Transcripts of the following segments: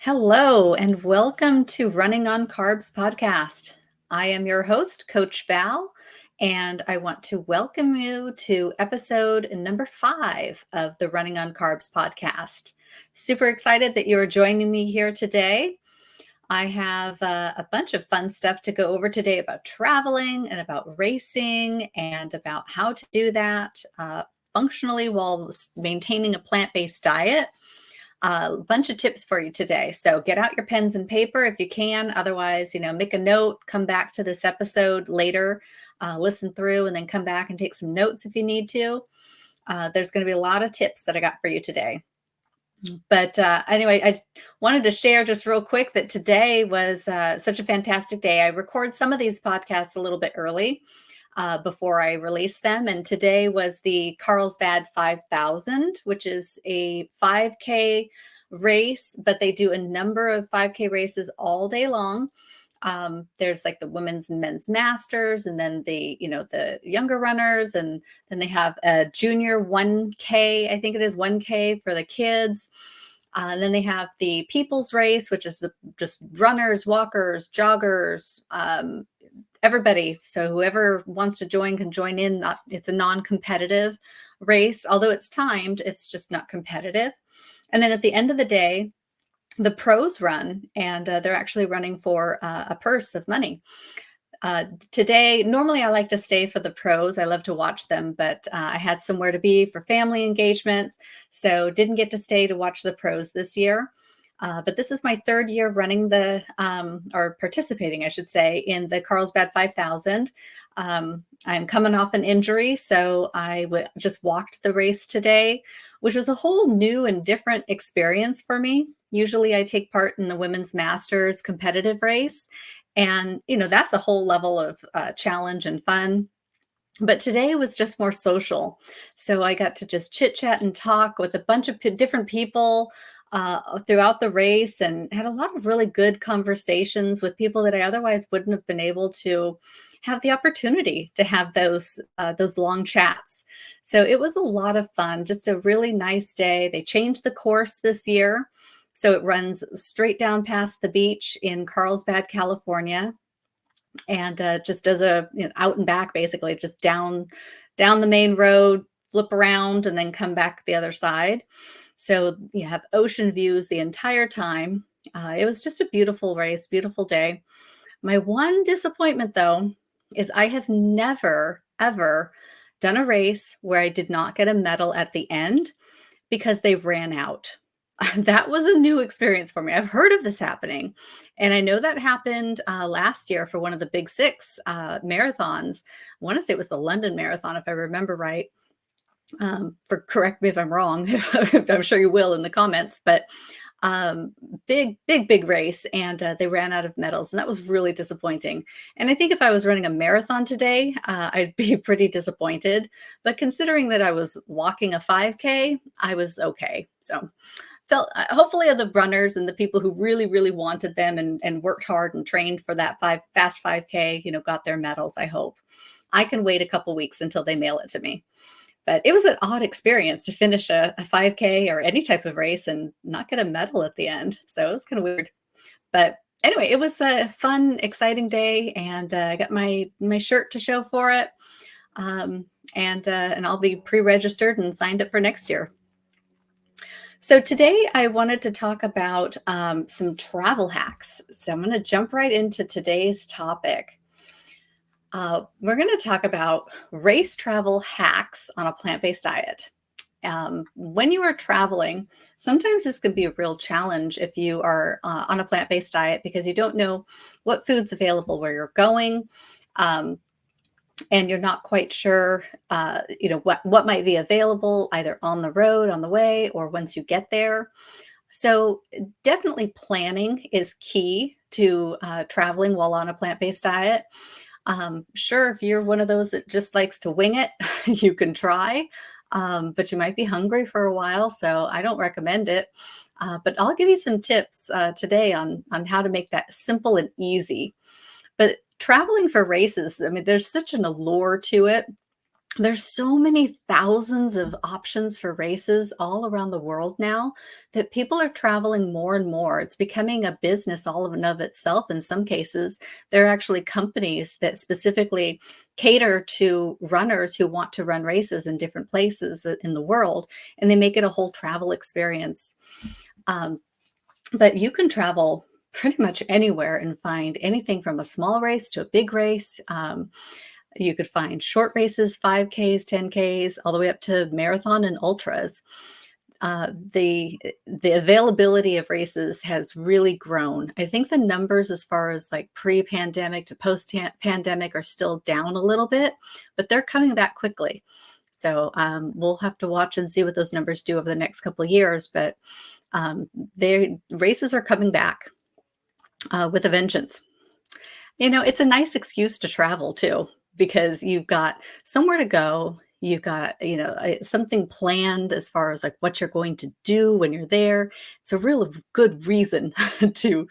Hello, and welcome to Running on Carbs podcast. I am your host, Coach Val, and I want to welcome you to episode number 5 of the Running on Carbs podcast. Super excited that you are joining me here today. I have a bunch of fun stuff to go over today about traveling and about racing and about how to do that functionally while maintaining a plant-based diet. A bunch of tips for you today. So get out your pens and paper if you can. Otherwise, make a note, come back to this episode later, listen through, and then come back and take some notes if you need to. There's going to be a lot of tips that I got for you today. But anyway, I wanted to share just real quick that today was such a fantastic day. I record some of these podcasts a little bit early before I release them. And today was the Carlsbad 5000, which is a 5K race, but they do a number of 5K races all day long. There's like the women's and men's masters, and then the younger runners, and then they have a junior 1K, I think it is 1K for the kids. And then they have the people's race, which is just runners, walkers, joggers, everybody. So whoever wants to join can join in. It's a non-competitive race, although it's timed, it's just not competitive. And then at the end of the day, the pros run, and they're actually running for a purse of money. Today, normally I like to stay for the pros. I love to watch them, but I had somewhere to be for family engagements, so didn't get to stay to watch the pros this year. But this is my third year running or participating, I should say, in the Carlsbad 5000. I'm coming off an injury, so I just walked the race today, which was a whole new and different experience for me. Usually I take part in the Women's Masters competitive race, and that's a whole level of challenge and fun. But today was just more social. So I got to just chit chat and talk with a bunch of different people throughout the race, and had a lot of really good conversations with people that I otherwise wouldn't have been able to have the opportunity to have those long chats. So it was a lot of fun, just a really nice day. They changed the course this year. So it runs straight down past the beach in Carlsbad, California, and just does a out and back, basically just down the main road, flip around, and then come back the other side. So you have ocean views the entire time. It was just a beautiful race, beautiful day. My one disappointment, though, is I have never, ever done a race where I did not get a medal at the end because they ran out. That was a new experience for me. I've heard of this happening. And I know that happened last year for one of the Big Six marathons. I want to say it was the London Marathon, if I remember right. Correct me if I'm wrong. I'm sure you will in the comments, but big race, and they ran out of medals, and that was really disappointing. And I think if I was running a marathon today, I'd be pretty disappointed. But considering that I was walking a 5K, I was okay. So felt hopefully the runners and the people who really wanted them and worked hard and trained for that fast 5K, got their medals. I hope. I can wait a couple weeks until they mail it to me. But it was an odd experience to finish a 5K or any type of race and not get a medal at the end. So it was kind of weird. But anyway, it was a fun, exciting day, and I got my shirt to show for it. And I'll be pre-registered and signed up for next year. So today I wanted to talk about some travel hacks. So I'm going to jump right into today's topic. We're going to talk about race travel hacks on a plant-based diet. When you are traveling, sometimes this could be a real challenge if you are on a plant-based diet because you don't know what food's available where you're going. And you're not quite sure, what might be available either on the road, on the way, or once you get there. So definitely planning is key to traveling while on a plant-based diet. Sure, if you're one of those that just likes to wing it, you can try, but you might be hungry for a while, so I don't recommend it. But I'll give you some tips today on how to make that simple and easy. But traveling for races, I mean, there's such an allure to it. There's so many thousands of options for races all around the world now that people are traveling more and more. It's becoming a business all of and of itself in some cases. There are actually companies that specifically cater to runners who want to run races in different places in the world, and they make it a whole travel experience. Um, but you can travel pretty much anywhere and find anything from a small race to a big race. You could find short races, 5Ks, 10Ks, all the way up to marathon and ultras. The availability of races has really grown. I think the numbers as far as like pre-pandemic to post-pandemic are still down a little bit, but they're coming back quickly. So we'll have to watch and see what those numbers do over the next couple of years. But their races are coming back with a vengeance. It's a nice excuse to travel too, because you've got somewhere to go. You've got, something planned as far as like what you're going to do when you're there. It's a real good reason to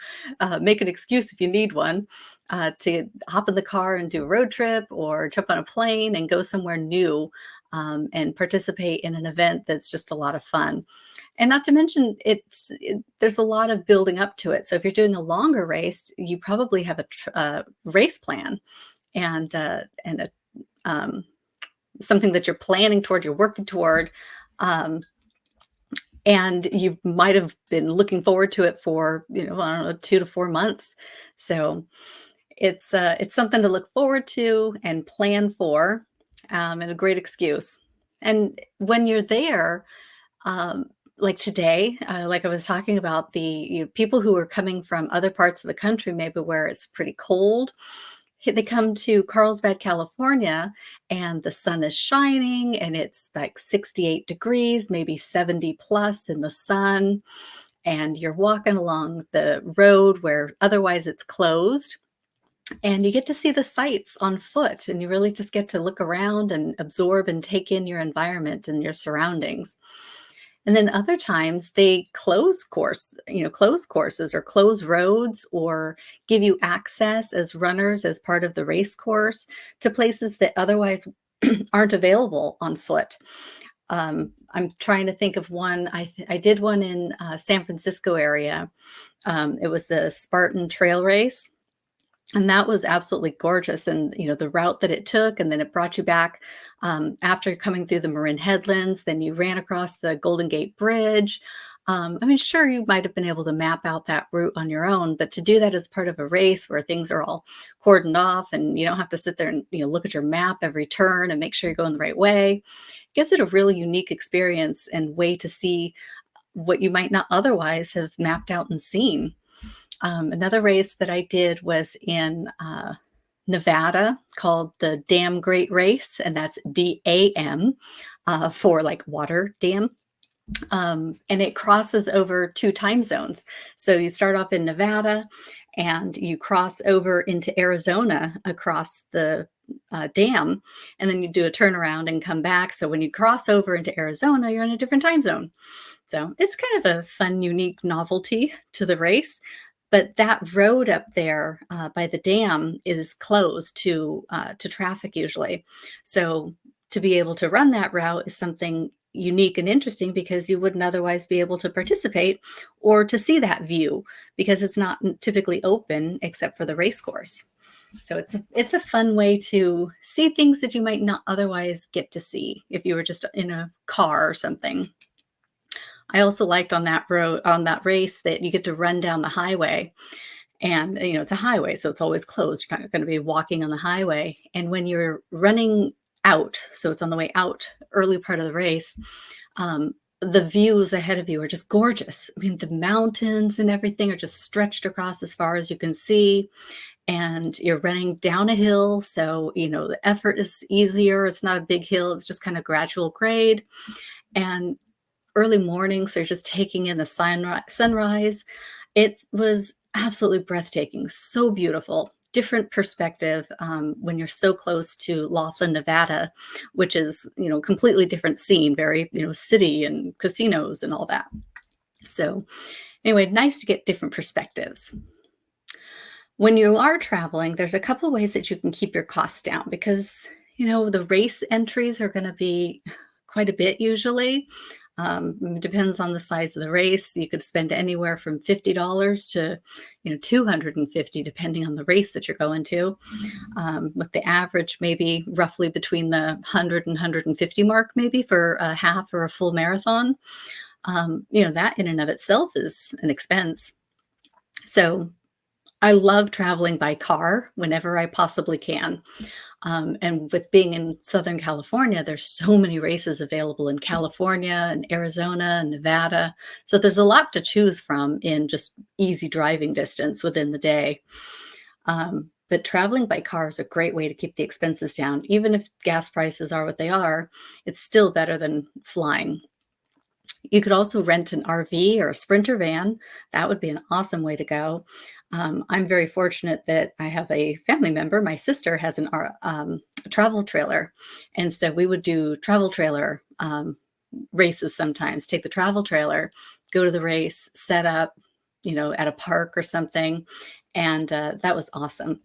make an excuse if you need one to hop in the car and do a road trip or jump on a plane and go somewhere new and participate in an event that's just a lot of fun. And not to mention, there's a lot of building up to it. So if you're doing a longer race, you probably have a race plan and something that you're planning toward, you're working toward, um, and you might have been looking forward to it for I don't know 2 to 4 months. So it's something to look forward to and plan for, and a great excuse. And when you're there, um, like today, like I was talking about, the people who are coming from other parts of the country, maybe where it's pretty cold, they come to Carlsbad, California, and the sun is shining, and it's like 68 degrees, maybe 70 plus in the sun, and you're walking along the road where otherwise it's closed. And you get to see the sights on foot, and you really just get to look around and absorb and take in your environment and your surroundings. And then other times they close courses or close roads or give you access as runners as part of the race course to places that otherwise aren't available on foot. I'm trying to think of one. I did one in San Francisco area. It was a Spartan trail race, and that was absolutely gorgeous. And the route that it took, and then it brought you back after coming through the Marin Headlands. Then you ran across the Golden Gate Bridge. I mean, sure, you might have been able to map out that route on your own, but to do that as part of a race where things are all cordoned off and you don't have to sit there and look at your map every turn and make sure you're going the right way, gives it a really unique experience and way to see what you might not otherwise have mapped out and seen. Another race that I did was in Nevada, called the Dam Great Race, and that's DAM for like water dam. And it crosses over 2 time zones. So you start off in Nevada and you cross over into Arizona across the dam, and then you do a turnaround and come back. So when you cross over into Arizona, you're in a different time zone. So it's kind of a fun, unique novelty to the race. But that road up there by the dam is closed to traffic usually. So to be able to run that route is something unique and interesting, because you wouldn't otherwise be able to participate or to see that view, because it's not typically open except for the race course. So it's a fun way to see things that you might not otherwise get to see if you were just in a car or something. I also liked on that race, that you get to run down the highway, and it's a highway, so it's always closed. You're not going to be walking on the highway. And when you're running out, so it's on the way out, early part of the race, the views ahead of you are just gorgeous. I mean, the mountains and everything are just stretched across as far as you can see, and you're running down a hill, so the effort is easier. It's not a big hill, it's just kind of gradual grade. And early morning, so you're just taking in the sunrise. It was absolutely breathtaking, so beautiful. Different perspective when you're so close to Laughlin, Nevada, which is completely different scene, very city and casinos and all that. So anyway, nice to get different perspectives. When you are traveling, there's a couple ways that you can keep your costs down, because The race entries are gonna be quite a bit usually. It depends on the size of the race. You could spend anywhere from $50 to, 250 depending on the race that you're going to. With the average maybe roughly between the 100 and 150 mark maybe for a half or a full marathon. That in and of itself is an expense. So I love traveling by car whenever I possibly can. And with being in Southern California, there's so many races available in California and Arizona and Nevada. So there's a lot to choose from in just easy driving distance within the day. But traveling by car is a great way to keep the expenses down. Even if gas prices are what they are, it's still better than flying. You could also rent an RV or a Sprinter van. That would be an awesome way to go. I'm very fortunate that I have a family member. My sister has a travel trailer. And so we would do travel trailer races sometimes, take the travel trailer, go to the race, set up, at a park or something. And that was awesome.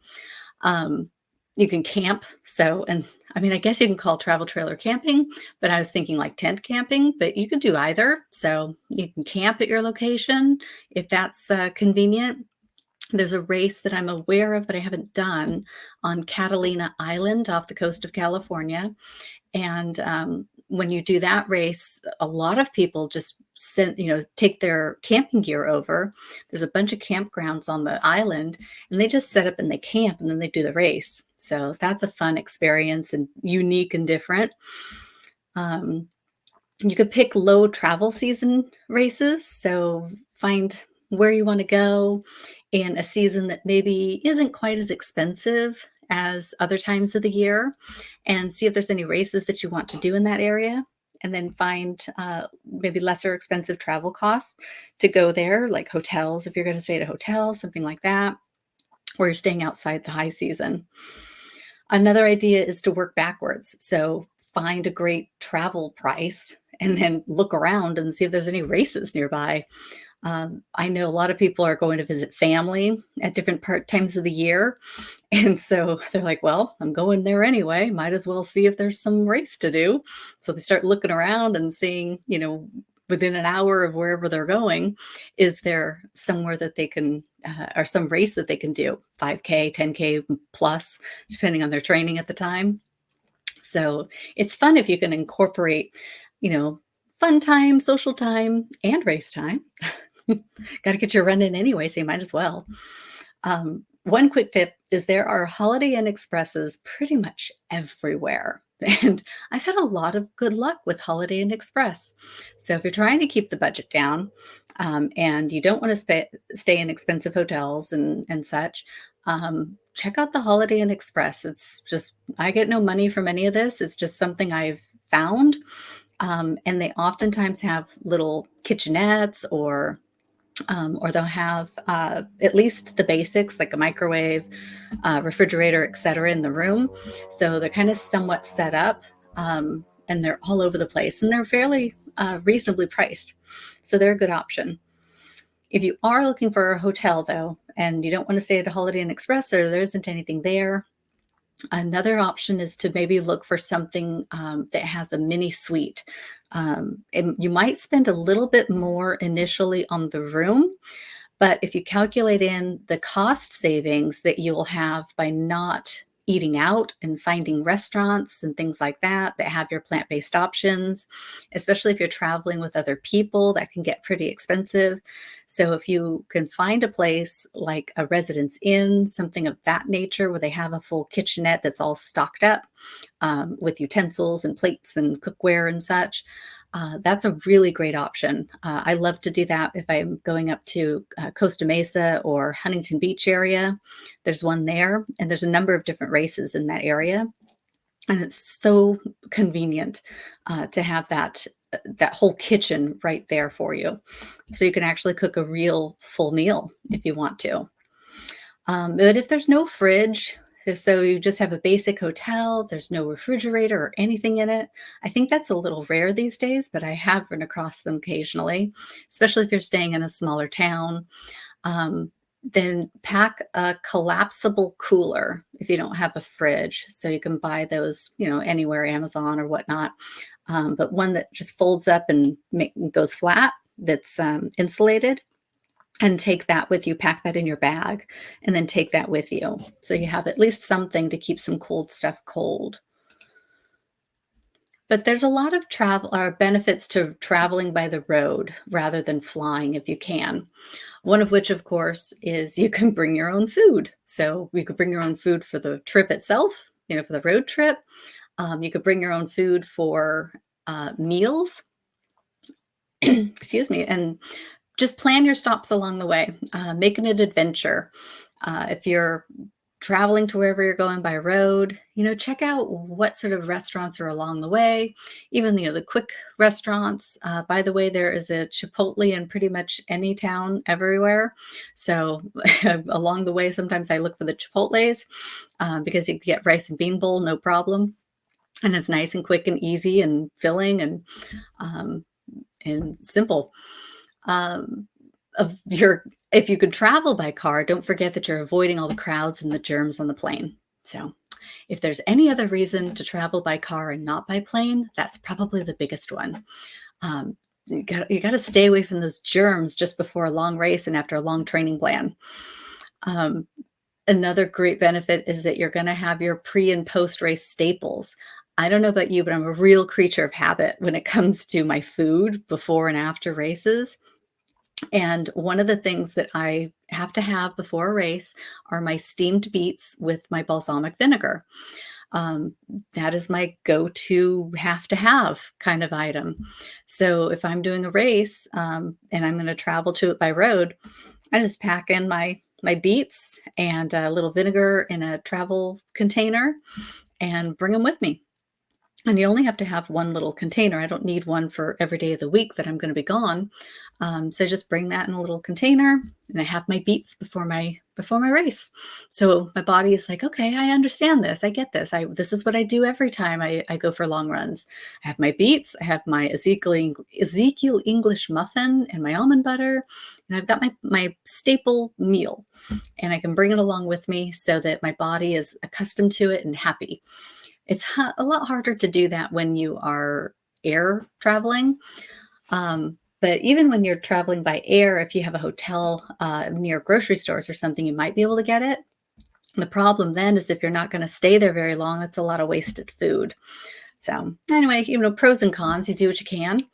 Um, you can camp. And I mean, I guess you can call travel trailer camping, but I was thinking like tent camping, but you could do either. So you can camp at your location if that's convenient. There's a race that I'm aware of, but I haven't done on Catalina Island off the coast of California. And when you do that race, a lot of people just take their camping gear over. There's a bunch of campgrounds on the island, and they just set up and they camp, and then they do the race. So that's a fun experience and unique and different. Um, you could pick low travel season races. So find where you want to go in a season that maybe isn't quite as expensive as other times of the year, and see if there's any races that you want to do in that area. And then find maybe lesser expensive travel costs to go there, like hotels, if you're going to stay at a hotel, something like that, or you're staying outside the high season. Another idea is to work backwards. So find a great travel price and then look around and see if there's any races nearby. I know a lot of people are going to visit family at different times of the year. And so they're like, well, I'm going there anyway. Might as well see if there's some race to do. So they start looking around and seeing, within an hour of wherever they're going, is there somewhere that they can, or some race that they can do, 5K, 10K plus, depending on their training at the time. So it's fun if you can incorporate, you know, fun time, social time, and race time. Got to get your run in anyway, so you might as well. One quick tip is there are Holiday Inn Expresses pretty much everywhere. And I've had a lot of good luck with Holiday Inn Express. So if you're trying to keep the budget down and you don't want to stay in expensive hotels and such, check out the Holiday Inn Express. It's just, I get no money from any of this. It's just something I've found. And they oftentimes have little kitchenettes or they'll have at least the basics like a microwave, refrigerator, etc. in the room. So they're kind of somewhat set up and they're all over the place and they're fairly reasonably priced. So they're a good option. If you are looking for a hotel though, and you don't want to stay at a Holiday Inn Express or there isn't anything there, another option is to maybe look for something that has a mini suite. And you might spend a little bit more initially on the room, but if you calculate in the cost savings that you'll have by not eating out and finding restaurants and things like that have your plant-based options, especially if you're traveling with other people, that can get pretty expensive. So if you can find a place like a Residence Inn, something of that nature, where they have a full kitchenette that's all stocked up with utensils and plates and cookware and such, that's a really great option. I love to do that if I'm going up to Costa Mesa or Huntington Beach area. There's one there, and there's a number of different races in that area. And it's so convenient to have that whole kitchen right there for you. So you can actually cook a real full meal if you want to. But if there's no fridge, so you just have a basic hotel, there's no refrigerator or anything in it. I think that's a little rare these days, but I have run across them occasionally, especially if you're staying in a smaller town. Then pack a collapsible cooler if you don't have a fridge. So you can buy those, anywhere, Amazon or whatnot. But one that just folds up and goes flat, that's insulated, and take that with you. Pack that in your bag and then take that with you. So you have at least something to keep some cold stuff cold. But there's a lot of travel or benefits to traveling by the road rather than flying if you can. One of which, of course, is you can bring your own food. So you could bring your own food for the trip itself, for the road trip. You could bring your own food for meals. Excuse me. And just plan your stops along the way. Make it an adventure. If you're traveling to wherever you're going by road, check out what sort of restaurants are along the way, even, the quick restaurants. By the way, there is a Chipotle in pretty much any town everywhere. So along the way, sometimes I look for the Chipotles because you can get rice and bean bowl, no problem. And it's nice and quick and easy and filling um, and simple. Um, of your If you could travel by car, don't forget that you're avoiding all the crowds and the germs on the plane. So, if there's any other reason to travel by car and not by plane, that's probably the biggest one. You got to stay away from those germs just before a long race and after a long training plan. Um, Another great benefit is that you're going to have your pre and post race staples. I don't know about you, but I'm a real creature of habit when it comes to my food before and after races. And one of the things that I have to have before a race are my steamed beets with my balsamic vinegar. Um, that is my go-to have to have kind of item. So if I'm doing a race and I'm going to travel to it by road, I just pack in my beets and a little vinegar in a travel container and bring them with me. And you only have to have one little container. I don't need one for every day of the week that I'm going to be gone. So just bring that in a little container, and I have my beets before my race. So my body is like, okay, I understand this. I get this. This is what I do every time I go for long runs. I have my beets. I have my Ezekiel English muffin and my almond butter, and I've got my staple meal, and I can bring it along with me so that my body is accustomed to it and happy. It's a lot harder to do that when you are air traveling. But even when you're traveling by air, if you have a hotel near grocery stores or something, you might be able to get it. The problem then is if you're not going to stay there very long, that's a lot of wasted food. So anyway, pros and cons, you do what you can.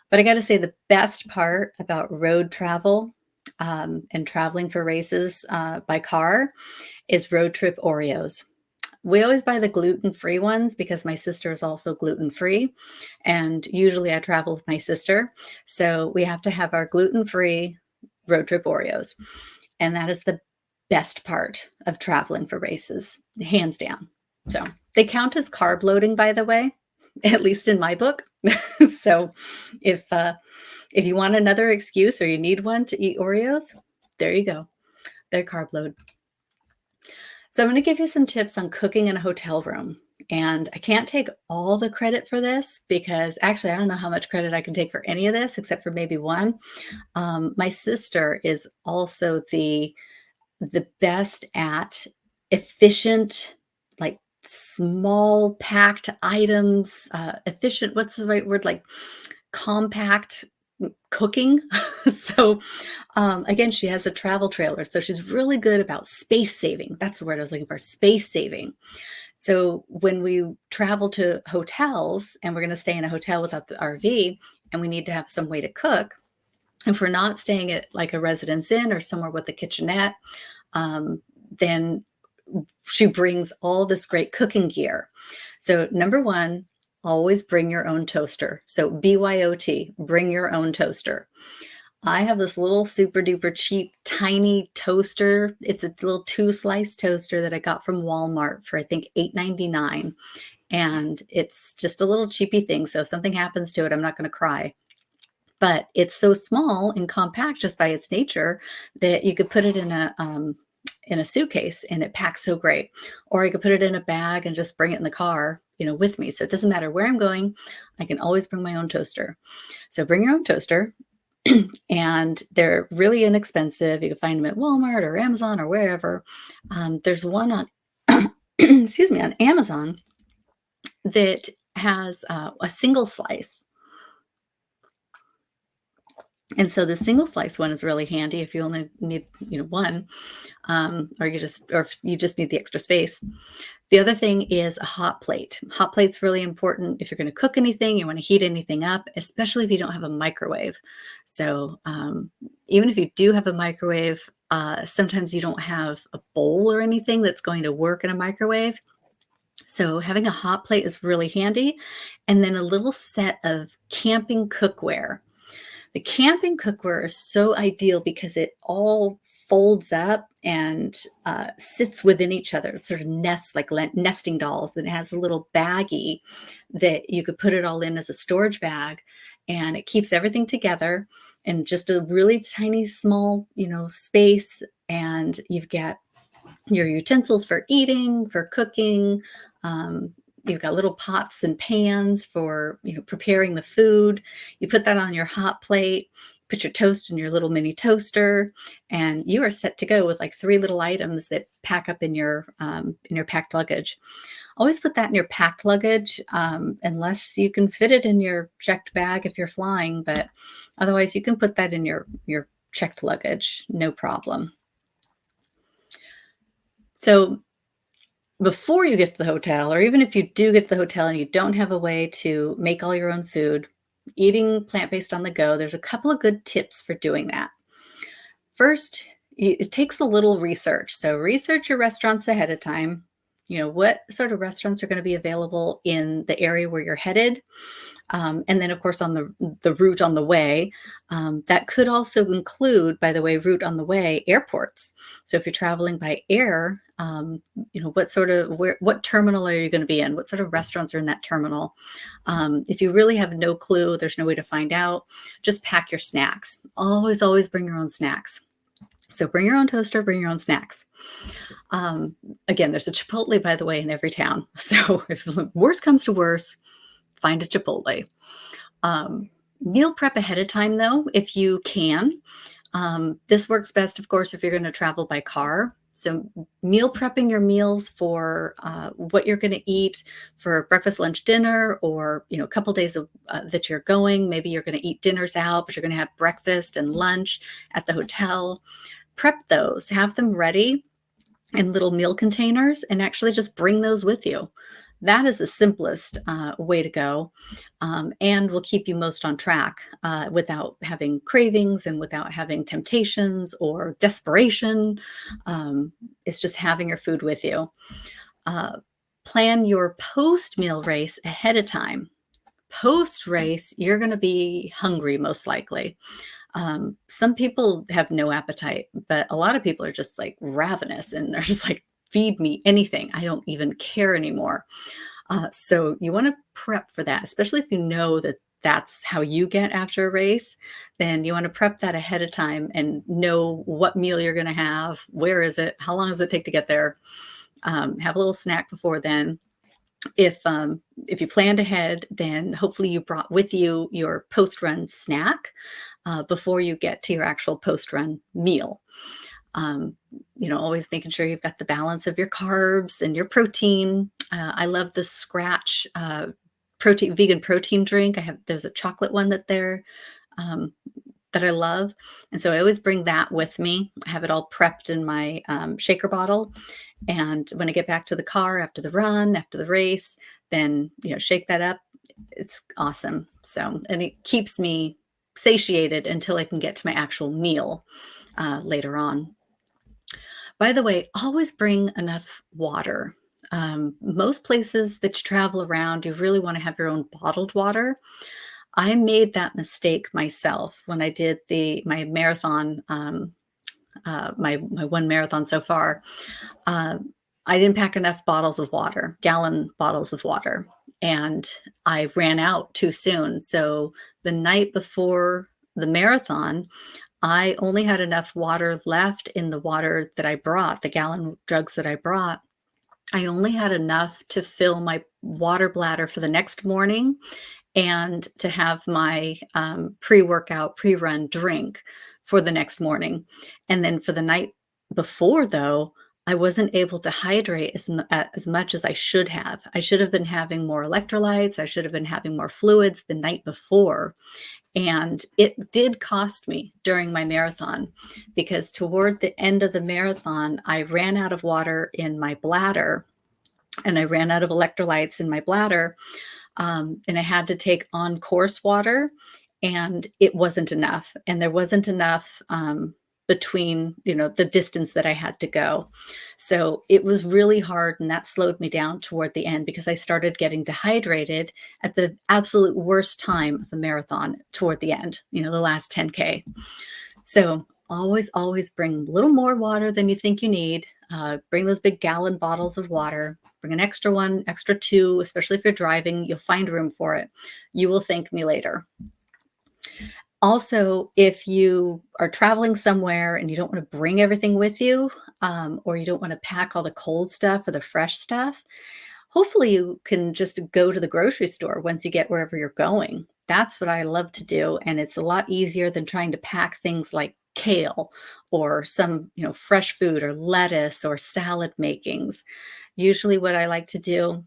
But I got to say, the best part about road travel and traveling for races by car is road trip Oreos. We always buy the gluten-free ones because my sister is also gluten-free, and usually I travel with my sister, so we have to have our gluten-free road trip Oreos, and that is the best part of traveling for races, hands down. So they count as carb loading, by the way, at least in my book. So if you want another excuse or you need one to eat Oreos, there you go. They're carb load. So I'm going to give you some tips on cooking in a hotel room. And I can't take all the credit for this because actually I don't know how much credit I can take for any of this except for maybe one. My sister is also the best at efficient, like small packed items, efficient, what's the right word? Like compact cooking. So again, she has a travel trailer. So she's really good about space saving. That's the word I was looking for, space saving. So when we travel to hotels and we're going to stay in a hotel without the RV and we need to have some way to cook, if we're not staying at like a residence inn or somewhere with a kitchenette, then she brings all this great cooking gear. So number one, always bring your own toaster. So BYOT, bring your own toaster. I have this little super duper cheap, tiny toaster. It's a little 2-slice toaster that I got from Walmart for, I think, $8.99. And it's just a little cheapy thing. So if something happens to it, I'm not going to cry. But it's so small and compact just by its nature that you could put it in a suitcase and it packs so great. Or I could put it in a bag and just bring it in the car, with me. So it doesn't matter where I'm going. I can always bring my own toaster. So bring your own toaster. and they're really inexpensive. You can find them at Walmart or Amazon or wherever. There's one on, excuse me, on Amazon that has a single slice. And so the single slice one is really handy if you only need, one, or if you just need the extra space. The other thing is a hot plate. Hot plate's really important if you're going to cook anything, you want to heat anything up, especially if you don't have a microwave. So even if you do have a microwave, sometimes you don't have a bowl or anything that's going to work in a microwave. So having a hot plate is really handy. And then a little set of camping cookware. The camping cookware is so ideal because it all folds up and sits within each other. It sort of nests like nesting dolls. And it has a little baggie that you could put it all in as a storage bag, and it keeps everything together in just a really tiny, small, space. And you've got your utensils for eating, for cooking. You've got little pots and pans for, preparing the food. You put that on your hot plate, put your toast in your little mini toaster, and you are set to go with like 3 little items that pack up in your packed luggage. Always put that in your packed luggage, unless you can fit it in your checked bag if you're flying, but otherwise you can put that in your checked luggage, no problem. So before you get to the hotel, or even if you do get to the hotel and you don't have a way to make all your own food, eating plant-based on the go, there's a couple of good tips for doing that. First, it takes a little research. So research your restaurants ahead of time. What sort of restaurants are going to be available in the area where you're headed. And then, of course, on the route on the way, that could also include, by the way, route on the way, airports. So if you're traveling by air, what terminal are you going to be in? What sort of restaurants are in that terminal? If you really have no clue, there's no way to find out, just pack your snacks. Always, always bring your own snacks. So bring your own toaster, bring your own snacks. Again, there's a Chipotle, by the way, in every town. So if worse comes to worse, find a Chipotle. Meal prep ahead of time, though, if you can. This works best, of course, if you're going to travel by car. So meal prepping your meals for what you're going to eat for breakfast, lunch, dinner, or a couple days that you're going. Maybe you're going to eat dinners out, but you're going to have breakfast and lunch at the hotel. Prep those, have them ready in little meal containers, and actually just bring those with you. That is the simplest way to go, and will keep you most on track without having cravings and without having temptations or desperation. It's just having your food with you. Plan your post-meal race ahead of time. Post-race, you're going to be hungry most likely. Some people have no appetite, but a lot of people are just like ravenous and they're just like, feed me anything. I don't even care anymore. So you want to prep for that, especially if you know that that's how you get after a race. Then you want to prep that ahead of time and know what meal you're going to have. Where is it? How long does it take to get there? Have a little snack before then. If you planned ahead, then hopefully you brought with you your post-run snack before you get to your actual post-run meal. Always making sure you've got the balance of your carbs and your protein. I love the Scratch vegan protein drink. There's a chocolate one that I love. And so I always bring that with me. I have it all prepped in my shaker bottle. And when I get back to the car after the run, after the race, then, shake that up. It's awesome. So, and it keeps me satiated until I can get to my actual meal later on. By the way, always bring enough water. Most places that you travel around, you really want to have your own bottled water. I made that mistake myself when I did my marathon, my one marathon so far. I didn't pack enough bottles of water, gallon bottles of water, and I ran out too soon. So the night before the marathon, I only had enough water left in the water that I brought, the gallon jugs that I brought. I only had enough to fill my water bladder for the next morning and to have my pre-workout, pre-run drink for the next morning. And then for the night before, though, I wasn't able to hydrate as much as I should have. I should have been having more electrolytes. I should have been having more fluids the night before. And it did cost me during my marathon because toward the end of the marathon, I ran out of water in my bladder and I ran out of electrolytes in my bladder. And I had to take on course water, and it wasn't enough. And there wasn't enough between, the distance that I had to go. So it was really hard, and that slowed me down toward the end because I started getting dehydrated at the absolute worst time of the marathon toward the end, the last 10K. So always, always bring a little more water than you think you need. Bring those big gallon bottles of water. Bring an extra one, extra two, especially if you're driving. You'll find room for it. You will thank me later. Also, if you are traveling somewhere and you don't want to bring everything with you, or you don't want to pack all the cold stuff or the fresh stuff, hopefully you can just go to the grocery store once you get wherever you're going. That's what I love to do, and it's a lot easier than trying to pack things like kale or some, fresh food or lettuce or salad makings. Usually what I like to do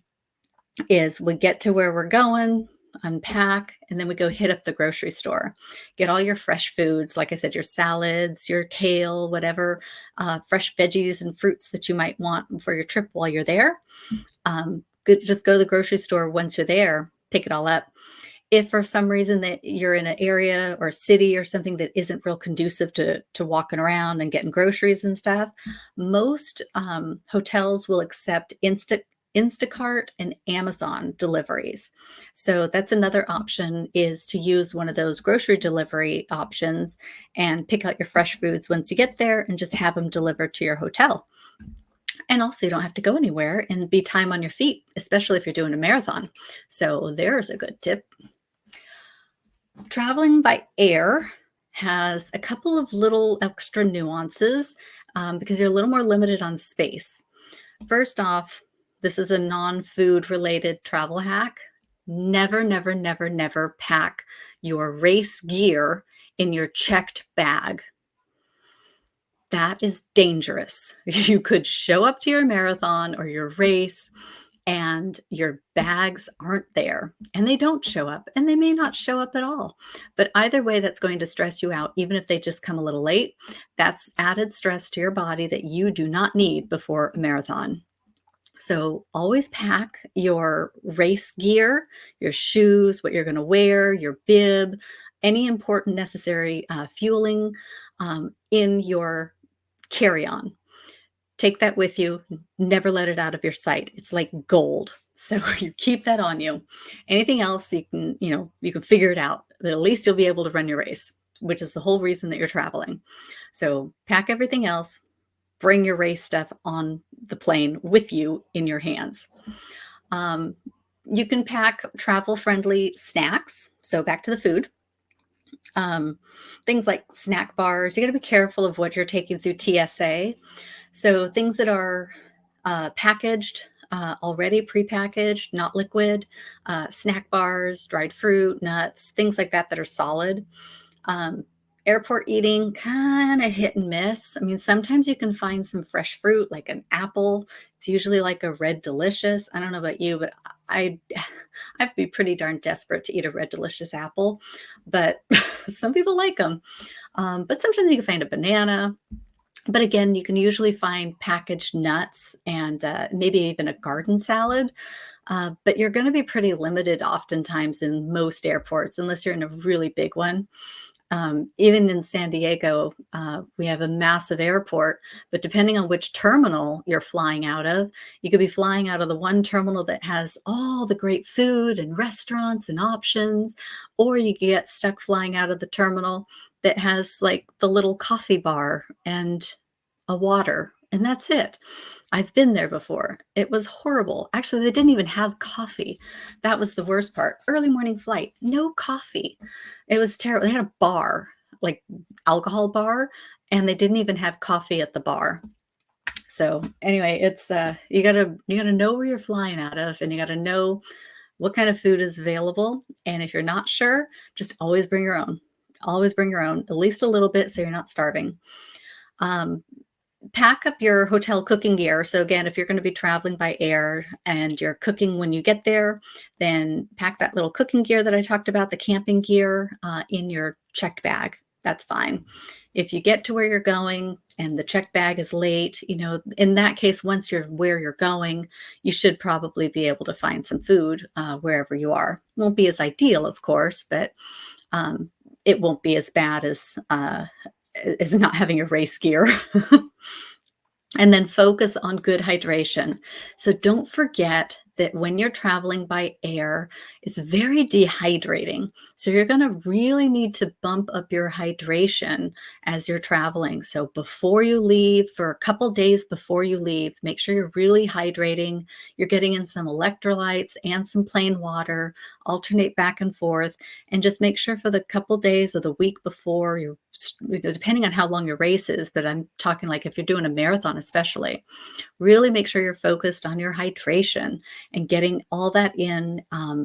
is we get to where we're going, unpack, and then we go hit up the grocery store. Get all your fresh foods, like I said, your salads, your kale, whatever, fresh veggies and fruits that you might want for your trip while you're there. Just go to the grocery store once you're there, pick it all up. If for some reason that you're in an area or city or something that isn't real conducive to walking around and getting groceries and stuff, most hotels will accept Instacart and Amazon deliveries. So that's another option, is to use one of those grocery delivery options and pick out your fresh foods once you get there and just have them delivered to your hotel. And also, you don't have to go anywhere and be time on your feet, especially if you're doing a marathon. So there's a good tip. Traveling by air has a couple of little extra nuances because you're a little more limited on space. First off, this is a non-food related travel hack. Never, never, never, never pack your race gear in your checked bag. That is dangerous. You could show up to your marathon or your race and your bags aren't there, and they don't show up, and they may not show up at all. But either way, that's going to stress you out, even if they just come a little late. That's added stress to your body that you do not need before a marathon. So always pack your race gear, your shoes, what you're going to wear, your bib, any important necessary fueling in your carry-on. Take that with you. Never let it out of your sight. It's like gold. So you keep that on you. Anything else, you can figure it out. But at least you'll be able to run your race, which is the whole reason that you're traveling. So pack everything else. Bring your race stuff on the plane with you in your hands. You can pack travel-friendly snacks. So back to the food. Things like snack bars. You got to be careful of what you're taking through TSA. So things that are packaged, already prepackaged, not liquid, snack bars, dried fruit, nuts, things like that that are solid. Airport eating, kind of hit and miss. I mean, sometimes you can find some fresh fruit, like an apple. It's usually like a Red Delicious. I don't know about you, but I'd be pretty darn desperate to eat a Red Delicious apple. But some people like them. But sometimes you can find a banana. But again, you can usually find packaged nuts and maybe even a garden salad. But you're going to be pretty limited oftentimes in most airports, unless you're in a really big one. Even in San Diego, we have a massive airport, but depending on which terminal you're flying out of, you could be flying out of the one terminal that has all the great food and restaurants and options, or you get stuck flying out of the terminal that has like the little coffee bar and a water, and that's it. I've been there before. It was horrible. Actually, they didn't even have coffee. That was the worst part. Early morning flight, no coffee. It was terrible. They had a bar, like alcohol bar, and they didn't even have coffee at the bar. So anyway, it's you gotta know where you're flying out of, and you gotta know what kind of food is available. And if you're not sure, just always bring your own. Always bring your own, at least a little bit so you're not starving. Um, Pack up your hotel cooking gear. So again, if you're going to be traveling by air and you're cooking when you get there, then pack that little cooking gear that I talked about, the camping gear, in your checked bag. That's fine. If you get to where you're going and the checked bag is late, in that case, once you're where you're going, you should probably be able to find some food wherever you are. Won't be as ideal, of course, but um, it won't be as bad as not having your race gear. And then focus on good hydration. So don't forget that when you're traveling by air, it's very dehydrating. So you're going to really need to bump up your hydration as you're traveling. So before you leave, for a couple days before you leave, make sure you're really hydrating. You're getting in some electrolytes and some plain water, alternate back and forth, and just make sure for the couple days or the week before you, depending on how long your race is, but I'm talking like if you're doing a marathon especially, really make sure you're focused on your hydration and getting all that in,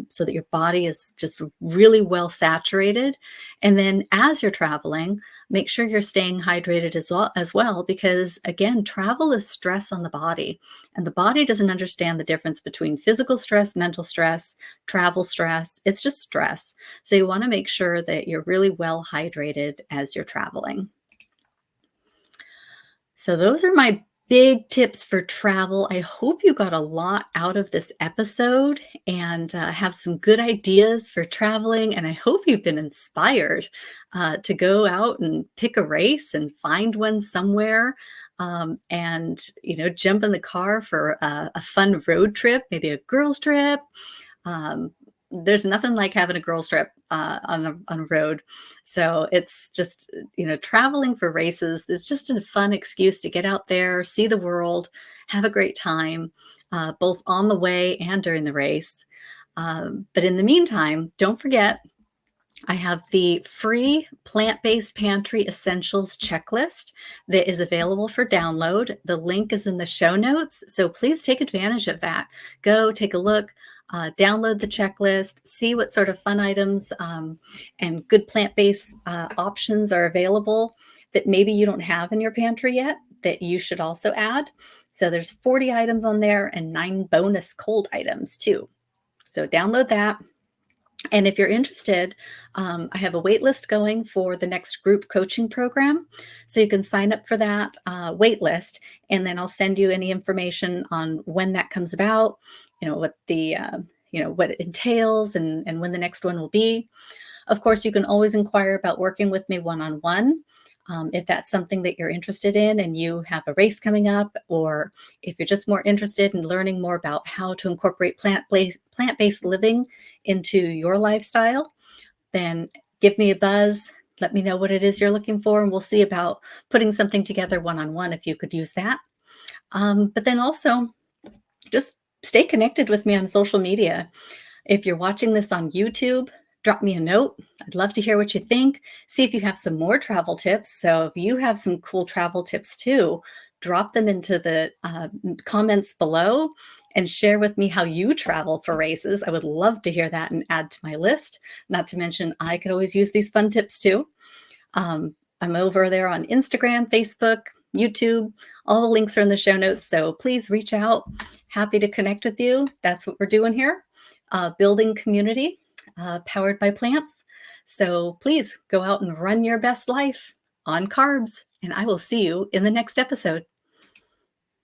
so that your body is just really well saturated. And then as you're traveling, make sure you're staying hydrated as well, because again, travel is stress on the body, and the body doesn't understand the difference between physical stress, mental stress, travel stress. It's just stress. So you want to make sure that you're really well hydrated as you're traveling. So, those are my big tips for travel. I hope you got a lot out of this episode and have some good ideas for traveling. And I hope you've been inspired to go out and pick a race and find one somewhere. And jump in the car for a fun road trip, maybe a girls trip. um, there's nothing like having a girls trip on a road. So it's just, traveling for races is just a fun excuse to get out there, see the world, have a great time, both on the way and during the race. But in the meantime, don't forget, I have the free plant-based pantry essentials checklist that is available for download. The link is in the show notes, so please take advantage of that. Go take a look, download the checklist, see what sort of fun items and good plant-based options are available that maybe you don't have in your pantry yet that you should also add. So there's 40 items on there and 9 bonus cold items too. So download that. And if you're interested, I have a wait list going for the next group coaching program. So you can sign up for that wait list, and then I'll send you any information on when that comes about, what what it entails, and when the next one will be. Of course, you can always inquire about working with me one-on-one. If that's something that you're interested in and you have a race coming up, or if you're just more interested in learning more about how to incorporate plant-based living into your lifestyle, then give me a buzz. Let me know what it is you're looking for, and we'll see about putting something together one-on-one if you could use that. But then also, just stay connected with me on social media. If you're watching this on YouTube, drop me a note. I'd love to hear what you think. See if you have some more travel tips. So if you have some cool travel tips too, drop them into the comments below and share with me how you travel for races. I would love to hear that and add to my list. Not to mention, I could always use these fun tips too. I'm over there on Instagram, Facebook, YouTube. All the links are in the show notes. So please reach out. Happy to connect with you. That's what we're doing here, building community powered by plants. So please go out and run your best life on carbs. And I will see you in the next episode.